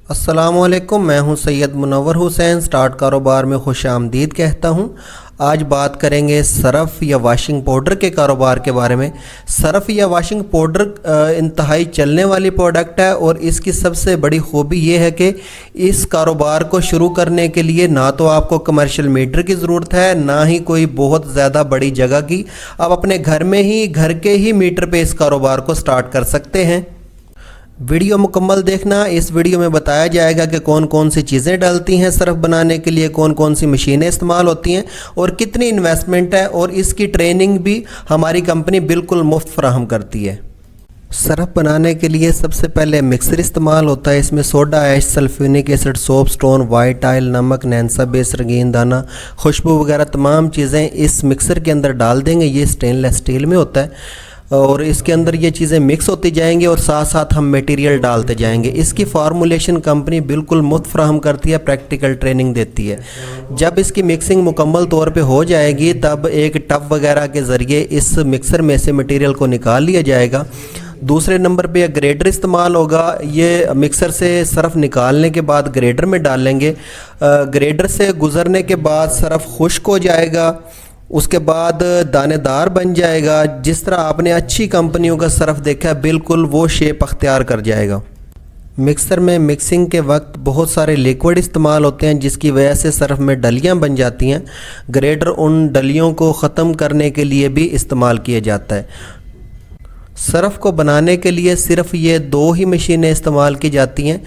अस्सलामुअलैकुम, मैं हूं सैयद मुनव्वर हुसैन। स्टार्ट कारोबार में खुश आमदीद कहता हूं। आज बात करेंगे सरफ़ या वाशिंग पाउडर के कारोबार के बारे में। सरफ़ या वाशिंग पाउडर इंतहाई चलने वाली प्रोडक्ट है और इसकी सबसे बड़ी खूबी ये है कि इस कारोबार को शुरू करने के लिए ना तो आपको कमर्शियल मीटर की ज़रूरत है, ना ही कोई बहुत ज़्यादा बड़ी जगह की। आप अपने घर में ही, घर के ही मीटर पे इस कारोबार को स्टार्ट कर सकते हैं। वीडियो मुकम्मल देखना। इस वीडियो में बताया जाएगा कि कौन कौन सी चीज़ें डलती हैं सरफ़ बनाने के लिए, कौन कौन सी मशीनें इस्तेमाल होती हैं और कितनी इन्वेस्टमेंट है, और इसकी ट्रेनिंग भी हमारी कंपनी बिल्कुल मुफ्त फराहम करती है। सरफ़ बनाने के लिए सबसे पहले मिक्सर इस्तेमाल होता है। इसमें soda ash, sulphuric acid, soap stone, white oil, नमक, नैंसा बेस, रंगीन दाना, खुशबू वगैरह तमाम चीज़ें इस मिक्सर के अंदर डाल देंगे। ये स्टेनलेस स्टील में होता है और इसके अंदर ये चीज़ें मिक्स होती जाएंगी और साथ साथ हम मटेरियल डालते जाएंगे। इसकी फार्मूलेशन कंपनी बिल्कुल मुफ्त फराहम करती है, प्रैक्टिकल ट्रेनिंग देती है। जब इसकी मिक्सिंग मुकम्मल तौर पे हो जाएगी तब एक टब वगैरह के ज़रिए इस मिक्सर में से मटेरियल को निकाल लिया जाएगा। दूसरे नंबर पे ग्रेडर इस्तेमाल होगा। ये मिक्सर से सरफ़ निकालने के बाद ग्रेडर में डालेंगे। ग्रेडर से गुज़रने के बाद सरफ़ खुश्क हो जाएगा, उसके बाद दानेदार बन जाएगा। जिस तरह आपने अच्छी कंपनियों का सरफ़ देखा है, बिल्कुल वो शेप अख्तियार कर जाएगा। मिक्सर में मिक्सिंग के वक्त बहुत सारे लिक्विड इस्तेमाल होते हैं जिसकी वजह से सरफ़ में डलियां बन जाती हैं। ग्रेडर उन डलियों को ख़त्म करने के लिए भी इस्तेमाल किया जाता है। सरफ़ को बनाने के लिए सिर्फ ये दो ही मशीनें इस्तेमाल की जाती हैं।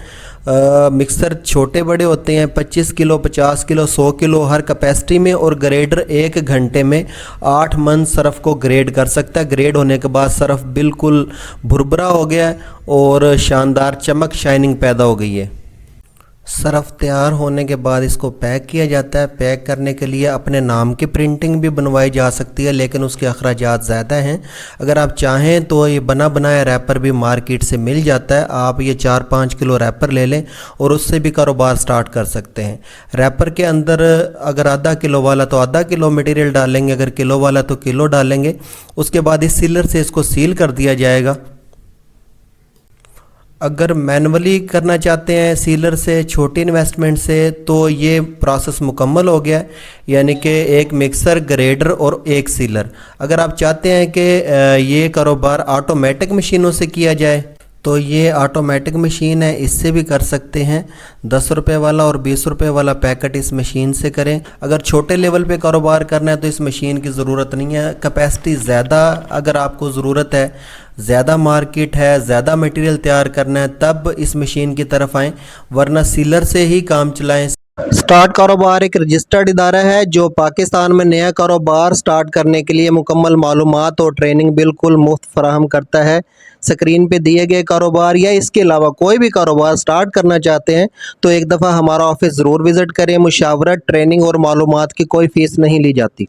मिक्सर छोटे बड़े होते हैं, 25 किलो, 50 किलो, 100 किलो हर कैपेसिटी में, और ग्रेडर 1 घंटे में 8 मन सरफ़ को ग्रेड कर सकता है। ग्रेड होने के बाद सरफ़ बिल्कुल भुरभुरा हो गया है और शानदार चमक, शाइनिंग पैदा हो गई है। सरफ़ तैयार होने के बाद इसको पैक किया जाता है। पैक करने के लिए अपने नाम की प्रिंटिंग भी बनवाई जा सकती है, लेकिन उसके अखराजात ज़्यादा हैं। अगर आप चाहें तो ये बना बनाया रैपर भी मार्केट से मिल जाता है। आप ये 4-5 किलो रैपर ले लें और उससे भी कारोबार स्टार्ट कर सकते हैं। रैपर के अंदर अगर आधा किलो वाला तो आधा किलो मटेरियल डालेंगे, अगर किलो वाला तो किलो डालेंगे। उसके बाद इस सीलर से इसको सील कर दिया जाएगा। अगर मैनुअली करना चाहते हैं सीलर से, छोटी इन्वेस्टमेंट से, तो ये प्रोसेस मुकम्मल हो गया है, यानी कि एक मिक्सर, ग्रेडर और एक सीलर। अगर आप चाहते हैं कि ये कारोबार ऑटोमेटिक मशीनों से किया जाए तो ये ऑटोमेटिक मशीन है, इससे भी कर सकते हैं। 10 रुपये वाला और 20 रुपये वाला पैकेट इस मशीन से करें। अगर छोटे लेवल पे कारोबार करना है तो इस मशीन की ज़रूरत नहीं है। कैपेसिटी ज़्यादा अगर आपको ज़रूरत है, ज़्यादा मार्केट है, ज़्यादा मटेरियल तैयार करना है, तब इस मशीन की तरफ आएँ, वरना सीलर से ही काम चलाएँ। स्टार्ट कारोबार एक रजिस्टर्ड इदारा है जो पाकिस्तान में नया कारोबार स्टार्ट करने के लिए मुकम्मल मालूमात और ट्रेनिंग बिल्कुल मुफ्त फराहम करता है। स्क्रीन पे दिए गए कारोबार या इसके अलावा कोई भी कारोबार स्टार्ट करना चाहते हैं तो एक दफ़ा हमारा ऑफिस ज़रूर विज़िट करें। मुशावरत, ट्रेनिंग और मालूमात की कोई फ़ीस नहीं ली जाती।